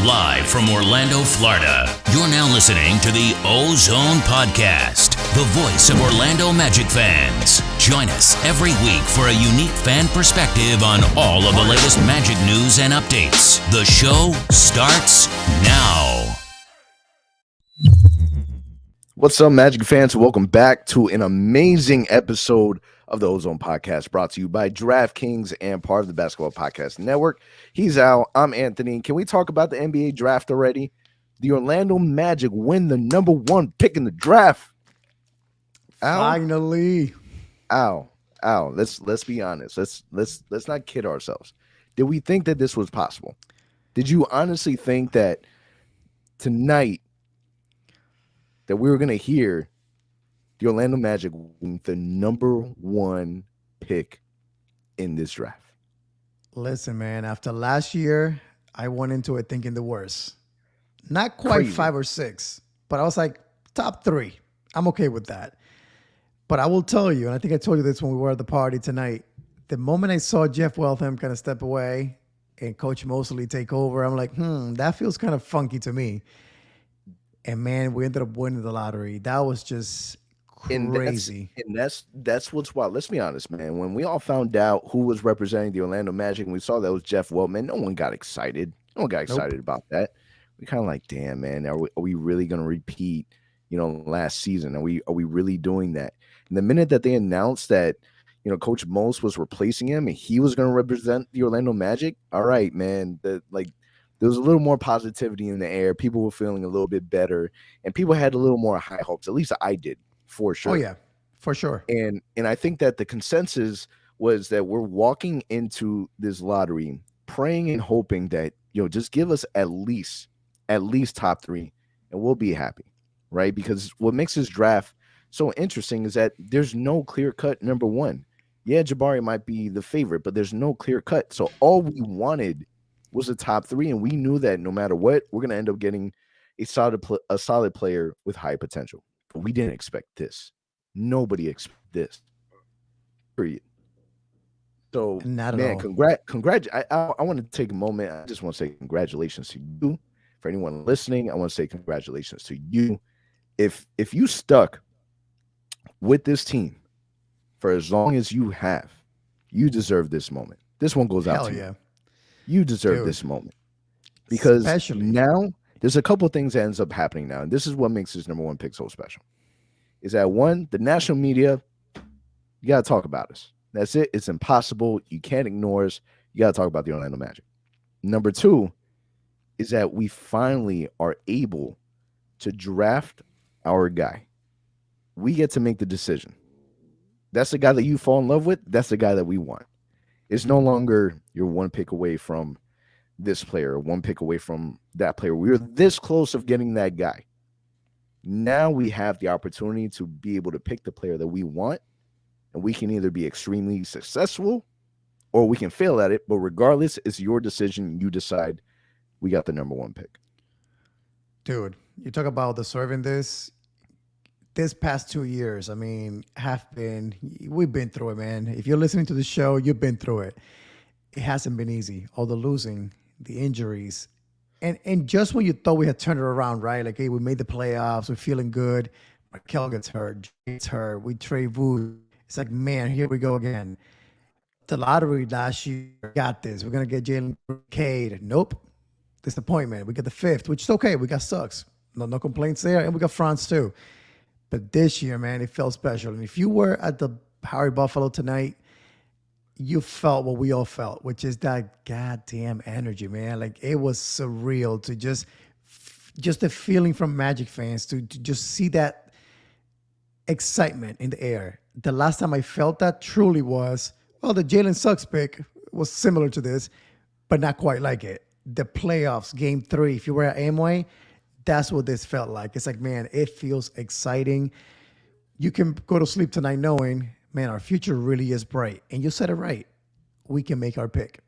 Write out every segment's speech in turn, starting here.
Live from Orlando, Florida, you're now listening to the OZone Podcast, the voice of Orlando Magic fans. Join us every week for a unique fan perspective on all of the latest Magic news and updates. The show starts now. What's up, Magic fans? Welcome back to an amazing episode of the OZone Podcast, brought to you by DraftKings and part of the Basketball Podcast Network. He's Al. I'm Anthony. Can we talk about the NBA draft already? The Orlando Magic win the number one pick in the draft. Al? Finally. Al, let's be honest. Let's not kid ourselves. Did we think that this was possible? Did you honestly think that tonight that we were going to hear the Orlando Magic win the number one pick in this draft? Listen, man, after last year, I went into it thinking the worst. Not quite Crazy. 5 or 6, but I was like, top 3. I'm okay with that. But I will tell you, and I think I told you this when we were at the party tonight, the moment I saw Jeff Weltham kind of step away and Coach Mosley take over, I'm like, that feels kind of funky to me. And man, we ended up winning the lottery. That was just crazy. And that's what's wild. Let's be honest, man. When we all found out who was representing the Orlando Magic and we saw that was Jeff Weltman, no one got excited. No one got excited about that. We kind of like, damn, man, are we really going to repeat, last season? Are we really doing that? And the minute that they announced that, Coach Mose was replacing him and he was going to represent the Orlando Magic, all right, man, there was a little more positivity in the air. People were feeling a little bit better, and people had a little more high hopes. At least I did, for sure. Oh, yeah, for sure. And I think that the consensus was that we're walking into this lottery praying and hoping that, just give us at least top 3, and we'll be happy, right? Because what makes this draft so interesting is that there's no clear-cut number one. Yeah, Jabari might be the favorite, but there's no clear cut. So all we wanted was a top 3, and we knew that no matter what, we're going to end up getting a solid player with high potential. But we didn't expect this. Nobody expected this. Period. So, Not at man, all. I want to take a moment. I just want to say congratulations to you. For anyone listening, I want to say congratulations to you. If you stuck with this team for as long as you have, you deserve this moment. This one goes out Hell to yeah. you. You deserve this moment because Especially. now there's a couple of things that ends up happening now. And this is what makes this number one pick so special is that one, the national media, you got to talk about us. That's it. It's impossible. You can't ignore us. You got to talk about the Orlando Magic. Number 2 is that we finally are able to draft our guy. We get to make the decision. That's the guy that you fall in love with. That's the guy that we want. It's no longer you're one pick away from this player, one pick away from that player. We were this close of getting that guy. Now we have the opportunity to be able to pick the player that we want, and we can either be extremely successful or we can fail at it. But regardless, it's your decision. You decide. We got the number one pick. Dude, you talk about deserving this past 2 years, I mean, we've been through it, man. If you're listening to the show, you've been through it. It hasn't been easy. All the losing, the injuries. And just when you thought we had turned it around, right? Like, hey, we made the playoffs, we're feeling good. Raquel gets hurt, Jay gets hurt, we trade Vu. It's like, man, here we go again. The lottery last year, got this. We're going to get Jalen Cade. Nope. Disappointment. We got the 5th, which is okay. We got Suggs. No complaints there. And we got Franz too. But this year, man, it felt special. And if you were at the Harry Buffalo tonight, you felt what we all felt, which is that goddamn energy, man. Like, it was surreal to just the feeling from Magic fans to just see that excitement in the air. The last time I felt that truly was, the Jalen Suggs pick was similar to this, but not quite like it. The playoffs, game 3, if you were at Amway, that's what this felt like. It's like, man, it feels exciting. You can go to sleep tonight knowing, man, our future really is bright. And you said it right. We can make our pick.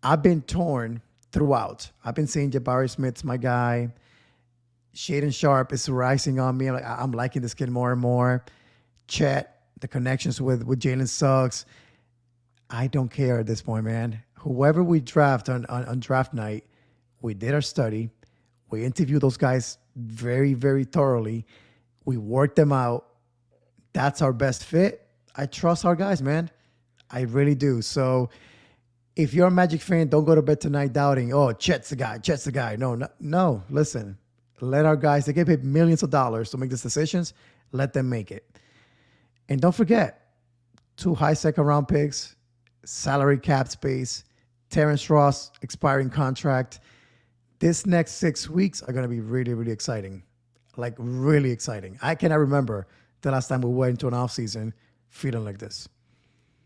I've been torn throughout. I've been saying Jabari Smith's my guy. Shaden Sharp is rising on me. I'm liking this kid more and more. Chet, the connections with Jalen Suggs. I don't care at this point, man. Whoever we draft on draft night, We did our study. We interviewed those guys very, very thoroughly. We worked them out. That's our best fit. I trust our guys, man. I really do. So if you're a Magic fan, don't go to bed tonight doubting, oh, Chet's the guy, Chet's the guy. No, no, no. Listen, let our guys, they get paid millions of dollars to make these decisions. Let them make it. And don't forget, 2 high second round picks, salary cap space, Terrence Ross expiring contract. This next 6 weeks are going to be really, really exciting. Like really exciting. I cannot remember the last time we went into an offseason feeling like this.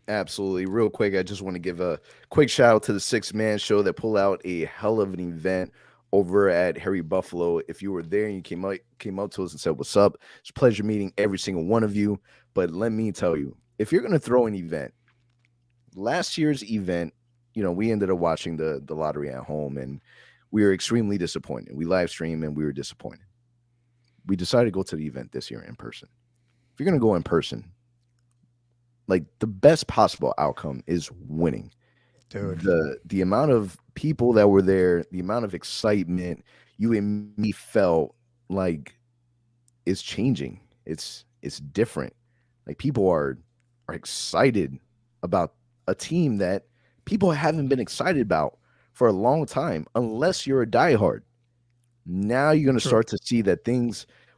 Absolutely. Real quick, I just want to give a quick shout out to the 6-Man show that pulled out a hell of an event over at Harry Buffalo. If you were there and you came up to us and said, what's up? It's a pleasure meeting every single one of you. But let me tell you, if you're going to throw an event, last year's event, we ended up watching the lottery at home and we were extremely disappointed. We live streamed and we were disappointed. We decided to go to the event this year in person. If you're going to go in person, like the best possible outcome is winning. Dude. The amount of people that were there, the amount of excitement you and me felt like is changing. It's different. Like people are excited about a team that people haven't been excited about for a long time, unless you're a diehard. Now you're going to start to see that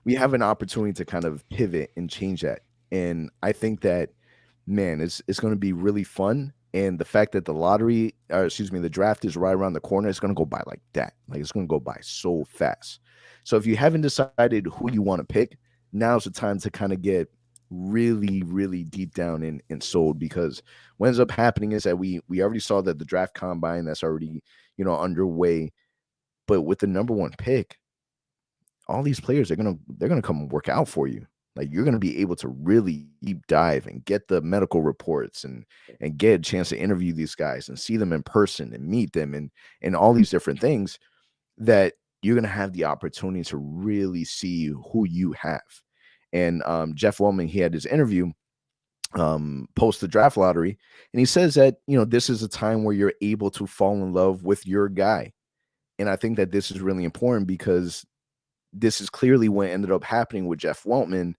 we have an opportunity to kind of pivot and change that. And I think that, man, it's going to be really fun. And the fact that the draft is right around the corner, it's going to go by like that. Like it's going to go by so fast. So if you haven't decided who you want to pick, now's the time to kind of get really, really deep down and sold, because what ends up happening is that we already saw that the draft combine that's already, underway. But with the number 1 pick, all these players they're gonna come and work out for you. Like you're gonna be able to really deep dive and get the medical reports and get a chance to interview these guys and see them in person and meet them and all these different things that you're gonna have the opportunity to really see who you have. And Jeff Weltman, he had his interview post the draft lottery, and he says that this is a time where you're able to fall in love with your guy. And I think that this is really important because this is clearly what ended up happening with Jeff Weltman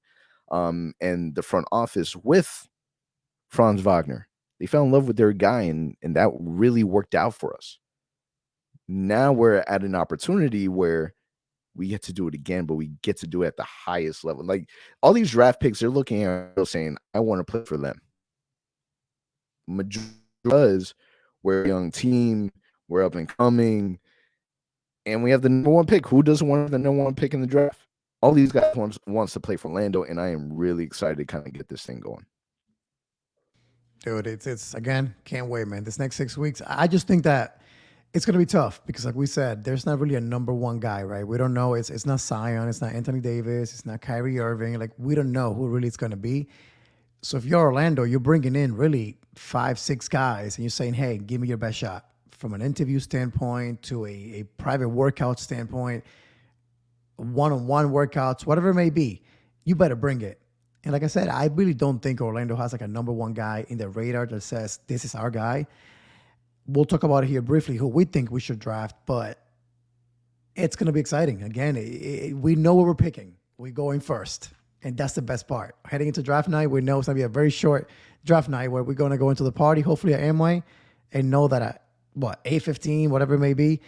and the front office with Franz Wagner. They fell in love with their guy, and that really worked out for us. Now we're at an opportunity where we get to do it again, but we get to do it at the highest level. Like all these draft picks, they're looking at saying, I want to play for them. Because we're a young team, we're up and coming, and we have the number 1 pick. Who doesn't want the number 1 pick in the draft? All these guys wants to play for Orlando, and I am really excited to kind of get this thing going. Dude, it's again, can't wait, man. This next 6 weeks, I just think that it's going to be tough because, like we said, there's not really a number 1 guy, right? We don't know. It's not Zion. It's not Anthony Davis. It's not Kyrie Irving. Like, we don't know who really it's going to be. So if you're Orlando, you're bringing in really 5, 6 guys, and you're saying, hey, give me your best shot. From an interview standpoint to a private workout standpoint, one-on-one workouts, whatever it may be, you better bring it. And like I said, I really don't think Orlando has like a number 1 guy in the radar that says, this is our guy. We'll talk about it here briefly, who we think we should draft, but it's going to be exciting. Again, we know what we're picking. We're going first, and that's the best part. Heading into draft night, we know it's going to be a very short draft night where we're going to go into the party, hopefully at Amway, and know that at 8:15, whatever it may be,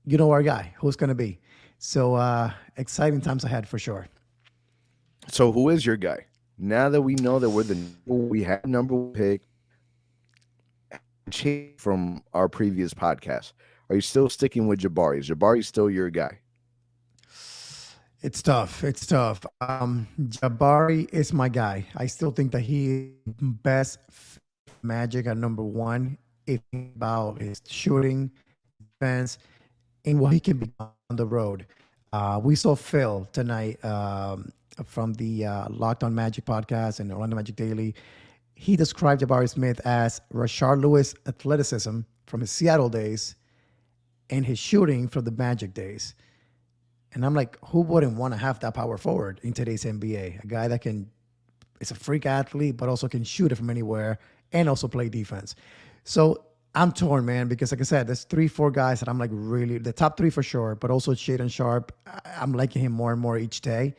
you know our guy, who's going to be. So exciting times ahead for sure. So who is your guy? Now that we know that we have number 1 pick, change from our previous podcast, are you still sticking with Jabari? Is Jabari still your guy? It's tough. Jabari is my guy. I still think that he is best Magic at number 1. If about his shooting, defense, and what he can be on the road. We saw Phil tonight from the Locked On Magic podcast and Orlando Magic Daily. He described Jabari Smith as Rashard Lewis athleticism from his Seattle days and his shooting from the Magic days. And I'm like, who wouldn't want to have that power forward in today's NBA? A guy that is a freak athlete, but also can shoot it from anywhere and also play defense. So I'm torn, man, because like I said, there's 3, 4 guys that I'm like really the top 3 for sure, but also Shaden Sharp. I'm liking him more and more each day.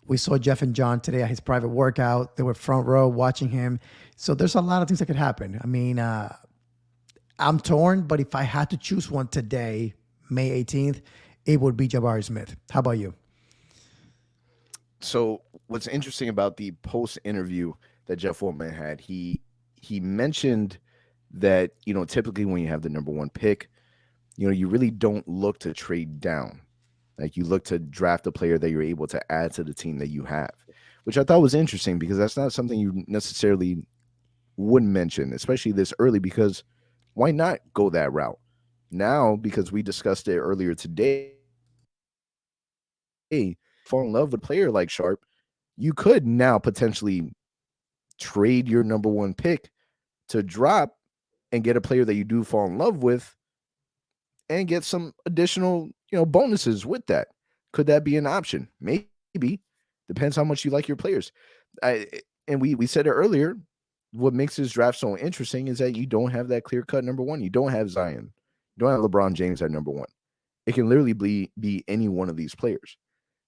We saw Jeff and John today at his private workout. They were front row watching him. So there's a lot of things that could happen. I mean, I'm torn, but if I had to choose one today, May 18th, it would be Jabari Smith. How about you? So what's interesting about the post interview that Jeff Waltman had, he mentioned that, typically when you have the number one pick, you really don't look to trade down. Like you look to draft a player that you're able to add to the team that you have, which I thought was interesting because that's not something you necessarily wouldn't mention, especially this early, because why not go that route? Now, because we discussed it earlier today, fall in love with a player like Sharp, you could now potentially trade your number one pick to drop and get a player that you do fall in love with and get some additional, bonuses with that. Could that be an option? Maybe. Depends how much you like your players. And we said it earlier, what makes this draft so interesting is that you don't have that clear-cut number one. You don't have Zion. You don't have LeBron James at number one. It can literally be any one of these players.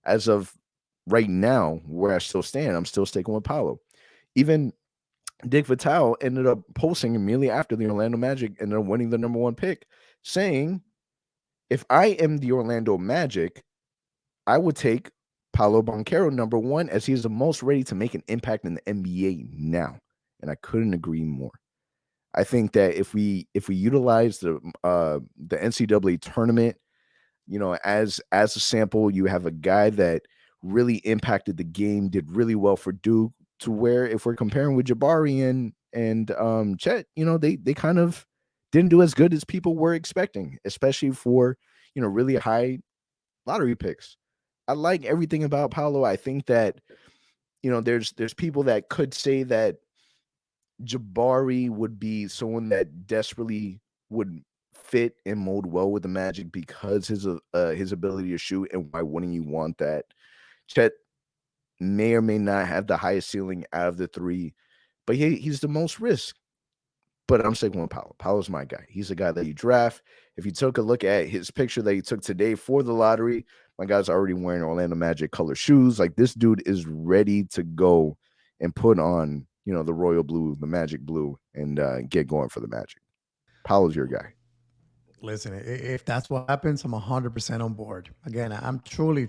As of right now, where I still stand, I'm still sticking with Paolo. Even Dick Vitale ended up posting immediately after the Orlando Magic ended up winning the number one pick, saying, if I am the Orlando Magic, I would take Paolo Banchero number one, as he is the most ready to make an impact in the NBA now. And I couldn't agree more. I think that if we utilize the NCAA tournament, as a sample, you have a guy that really impacted the game, did really well for Duke, to where if we're comparing with Jabari and Chet, they kind of didn't do as good as people were expecting, especially for, really high lottery picks. I like everything about Paolo. I think that, there's people that could say that Jabari would be someone that desperately would fit and mold well with the Magic because his ability to shoot, and why wouldn't you want that? Chet may or may not have the highest ceiling out of the three, but he's the most risk. But I'm sticking with Paolo. Paolo's my guy. He's the guy that you draft. If you took a look at his picture that he took today for the lottery, my guy's already wearing Orlando Magic color shoes. Like, this dude is ready to go and put on, the royal blue, the magic blue, and get going for the Magic. Paolo's your guy. Listen, if that's what happens, I'm 100% on board. Again, I'm truly,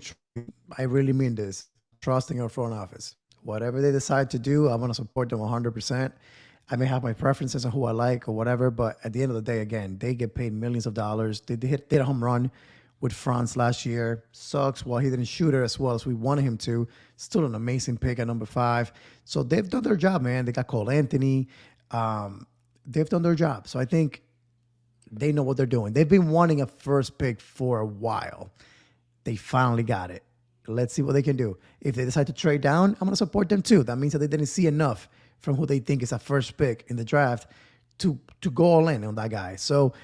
I really mean this, trusting our front office. Whatever they decide to do, I want to support them 100%. I may have my preferences on who I like or whatever, but at the end of the day, again, they get paid millions of dollars. They hit a home run with Franz last year. Sucks while he didn't shoot it as well as we wanted him to. Still an amazing pick at number 5. So they've done their job, man. They got Cole Anthony. They've done their job. So I think they know what they're doing. They've been wanting a first pick for a while. They finally got it. Let's see what they can do. If they decide to trade down, I'm going to support them too. That means that they didn't see enough from who they think is a first pick in the draft to go all in on that guy. So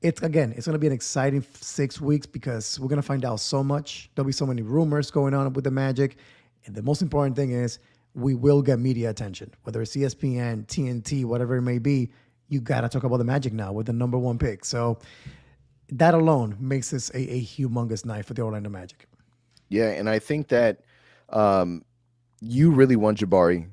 it's going to be an exciting 6 weeks because we're going to find out so much. There'll be so many rumors going on with the Magic. And the most important thing is we will get media attention, whether it's ESPN, TNT, whatever it may be. You got to talk about the Magic now with the number one pick. So that alone makes this a humongous night for the Orlando Magic. Yeah, and I think that you really want Jabari.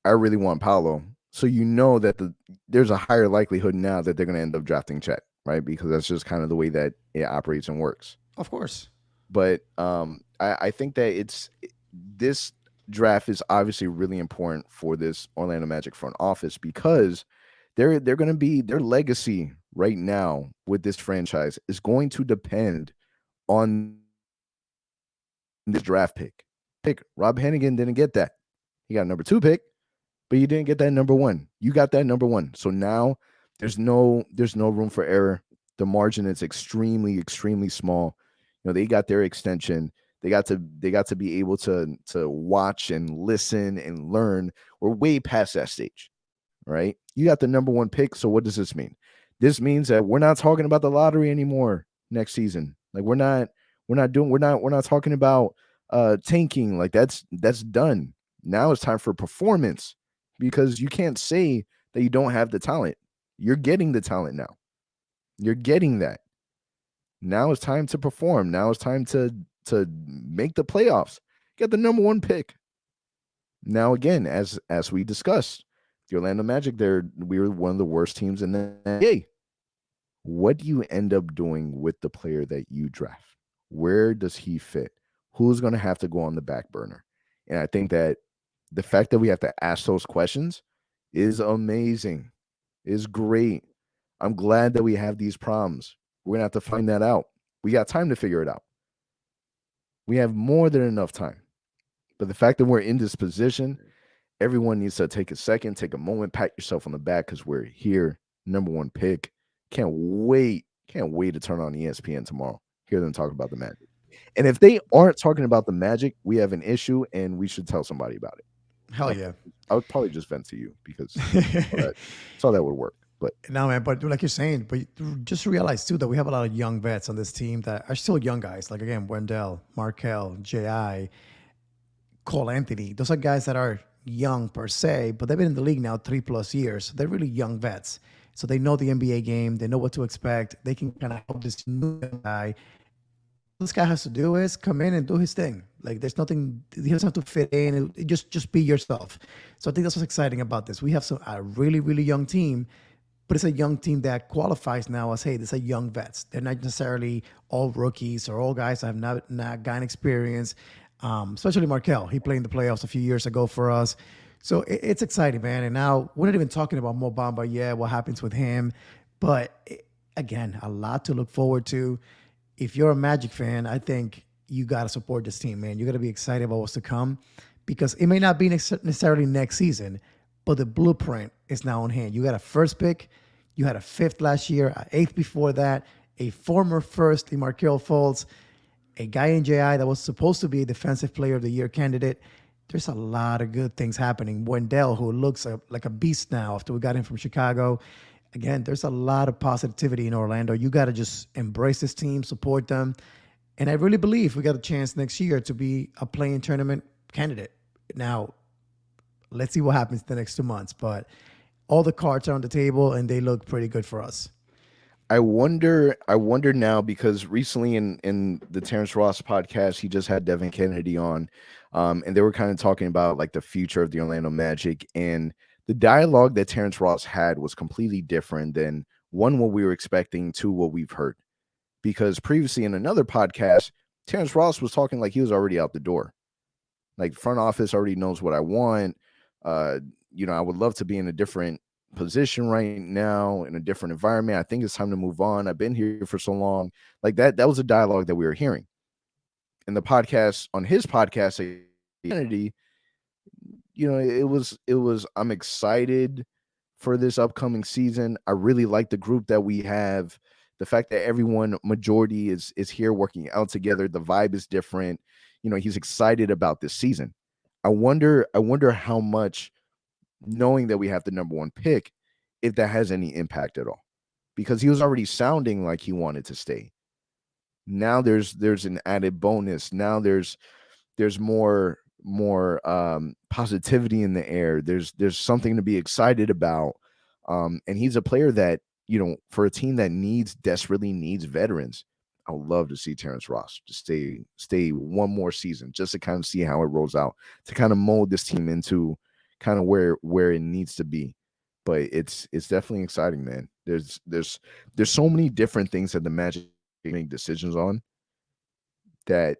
I really want Paolo. So that there's a higher likelihood now that they're going to end up drafting Chet, right? Because that's just kind of the way that it operates and works. Of course. But I think that this draft is obviously really important for this Orlando Magic front office because they're going to be, their legacy right now with this franchise is going to depend on this draft pick. Rob Hennigan didn't get that. He got a number 2 pick, but you didn't get that number 1. You got that number 1. So now there's no room for error. The margin is extremely, extremely small. They got their extension. They got to be able to watch and listen and learn. We're way past that stage, right? You got the number 1 pick. So what does this mean? This means that we're not talking about the lottery anymore next season. Like we're not talking about tanking. Like that's done. Now it's time for performance because you can't say that you don't have the talent. You're getting the talent now. You're getting that. Now it's time to perform. Now it's time to make the playoffs. Get the number one pick. Now again, as we discussed, the Orlando Magic, we were one of the worst teams in the NBA. What do you end up doing with the player that you draft? Where does he fit? Who's going to have to go on the back burner? And I think that the fact that we have to ask those questions is amazing, is great. I'm glad that we have these problems. We're going to have to find that out. We got time to figure it out. We have more than enough time. But the fact that we're in this position, everyone needs to take a second, take a moment, pat yourself on the back because we're here, number one pick. Can't wait to turn on ESPN tomorrow, hear them talk about the Magic. And if they aren't talking about the Magic, we have an issue and we should tell somebody about it. Hell yeah. I would probably just vent to you because so that would work. But no, man, but like you're saying, but just realize too that we have a lot of young vets on this team that are still young guys. Like again, Wendell, Markel, J.I., Cole Anthony. Those are guys that are young per se, but they've been in the league now 3+ years. So they're really young vets. So they know the NBA game. They know what to expect. They can kind of help this new guy. All this guy has to do is come in and do his thing. Like there's nothing, he doesn't have to fit in. Just be yourself. So I think that's what's exciting about this. We have a really, really young team, but it's a young team that qualifies now as, hey, this are young vets. They're not necessarily all rookies or all guys that have not gotten experience. Especially Markel. He played in the playoffs a few years ago for us. So it's exciting, man. And now we're not even talking about Mo Bamba yet, what happens with him. But again, a lot to look forward to. If you're a Magic fan, I think you got to support this team, man. You got to be excited about what's to come because it may not be necessarily next season, but the blueprint is now on hand. You got a first pick. You had a 5th last year, an 8th before that, a former first in Markel Fultz, a guy in JI that was supposed to be a Defensive Player of the Year candidate. There's a lot of good things happening. Wendell, who looks like a beast now after we got him from Chicago. Again, there's a lot of positivity in Orlando. You got to just embrace this team, support them. And I really believe we got a chance next year to be a play-in tournament candidate. Now, let's see what happens the next 2 months. But all the cards are on the table, and they look pretty good for us. I wonder now because recently in the Terrence Ross podcast, he just had Devin Kennedy on, and they were kind of talking about like the future of the Orlando Magic, and the dialogue that Terrence Ross had was completely different than one, what we were expecting, two, what we've heard. Because previously in another podcast, Terrence Ross was talking like he was already out the door. Like front office already knows what I want. I would love to be in a different position right now in a different environment. I think it's time to move on. I've been here for so long. Like that was a dialogue that we were hearing. In the podcast, on his podcast, Kennedy, it was I'm excited for this upcoming season. I really like the group that we have. The fact that everyone majority is here working out together. The vibe is different. He's excited about this season. I wonder how much, knowing that we have the number one pick, if that has any impact at all, because he was already sounding like he wanted to stay. Now there's an added bonus. Now there's more positivity in the air. There's something to be excited about. And he's a player that, for a team that desperately needs veterans, I would love to see Terrence Ross just stay one more season just to kind of see how it rolls out, to kind of mold this team into kind of where it needs to be. But it's definitely exciting, man. There's so many different things that the Magic make decisions on, that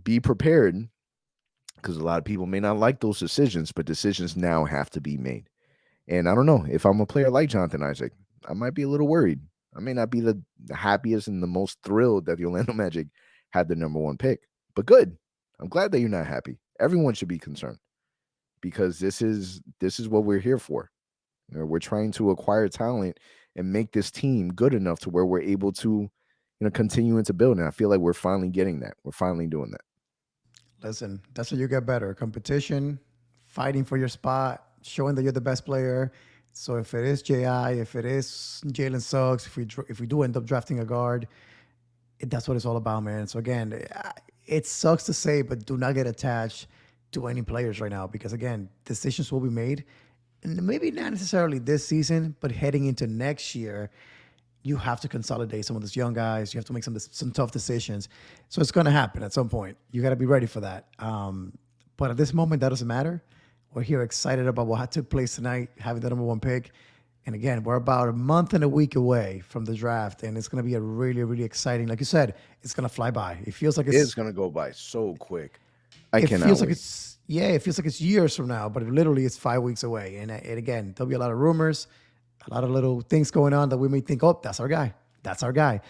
be prepared, because a lot of people may not like those decisions, but decisions now have to be made. And I don't know, if I'm a player like Jonathan Isaac, I might be a little worried. I may not be the happiest and the most thrilled that the Orlando Magic had the number one pick, but good. I'm glad that you're not happy. Everyone should be concerned, because this is what we're here for. We're trying to acquire talent and make this team good enough to where we're able to, continue into building. I feel like we're finally getting that. We're finally doing that. Listen, that's how you get better. Competition, fighting for your spot, showing that you're the best player. So if it is J.I., if it is Jalen Suggs, if we do end up drafting a guard, that's what it's all about, man. So again, it sucks to say, but do not get attached to any players right now, because again, decisions will be made, and maybe not necessarily this season, but heading into next year, you have to consolidate some of those young guys. You have to make some tough decisions. So it's going to happen at some point. You got to be ready for that. But at this moment, that doesn't matter. We're here excited about what took place tonight, having the number one pick. And again, we're about a month and a week away from the draft, and it's going to be a really, really exciting. Like you said, it's going to fly by. It feels like it's going to go by so quick. It feels like it's years from now, but literally it's 5 weeks away. And again, there'll be a lot of rumors, a lot of little things going on that we may think, oh, that's our guy. That's our guy.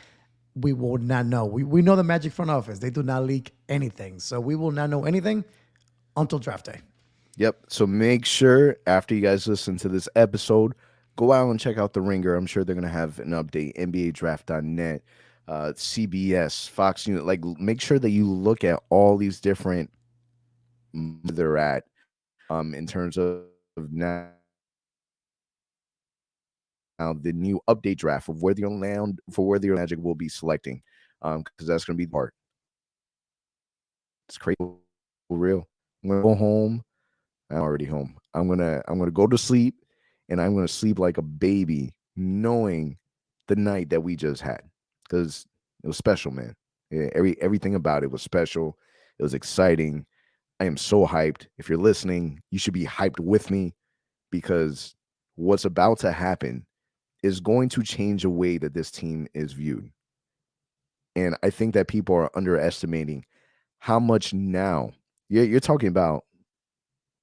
We will not know. We know the Magic front office. They do not leak anything. So we will not know anything until draft day. Yep. So make sure after you guys listen to this episode, go out and check out The Ringer. I'm sure they're going to have an update, NBADraft.net, CBS, Fox News. Like, make sure that you look at all these different they're at in terms of now the new update draft of where the Orlando Magic will be selecting, because that's going to be the part. It's crazy, real. I'm going to go home. I'm already home. I'm gonna go to sleep, and I'm gonna sleep like a baby, knowing the night that we just had, because it was special, man. Everything about it was special. It was exciting. I am so hyped. If you're listening, you should be hyped with me, because what's about to happen is going to change the way that this team is viewed. And I think that people are underestimating how much now. You're talking about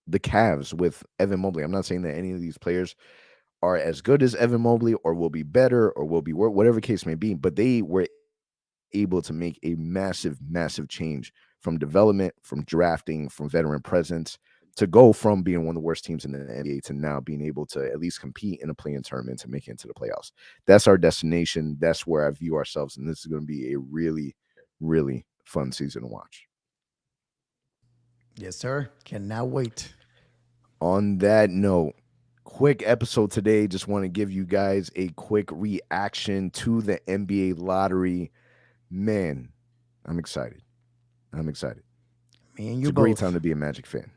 the Cavs with Evan Mobley. I'm not saying that any of these players are as good as Evan Mobley or will be better or will be whatever case may be, but they were able to make a massive, massive change from development, from drafting, from veteran presence, to go from being one of the worst teams in the NBA to now being able to at least compete in a play-in tournament to make it into the playoffs. That's our destination. That's where I view ourselves, and this is going to be a really, really fun season to watch. Yes, sir. Cannot wait. On that note, quick episode today. Just want to give you guys a quick reaction to the NBA lottery. Man, I'm excited. Me and you both. It's a great time to be a Magic fan.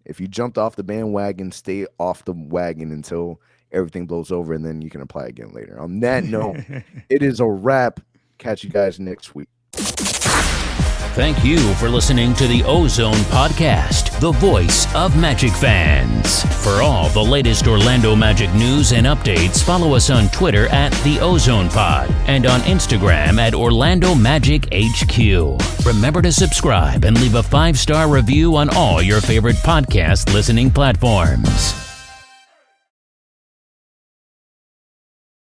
If you jumped off the bandwagon, stay off the wagon until everything blows over, and then you can apply again later. On that note, it is a wrap. Catch you guys next week. Thank you for listening to the OZone Podcast, the voice of Magic fans. For all the latest Orlando Magic news and updates, follow us on Twitter at the OZone Pod and on Instagram at Orlando Magic HQ. Remember to subscribe and leave a 5-star review on all your favorite podcast listening platforms.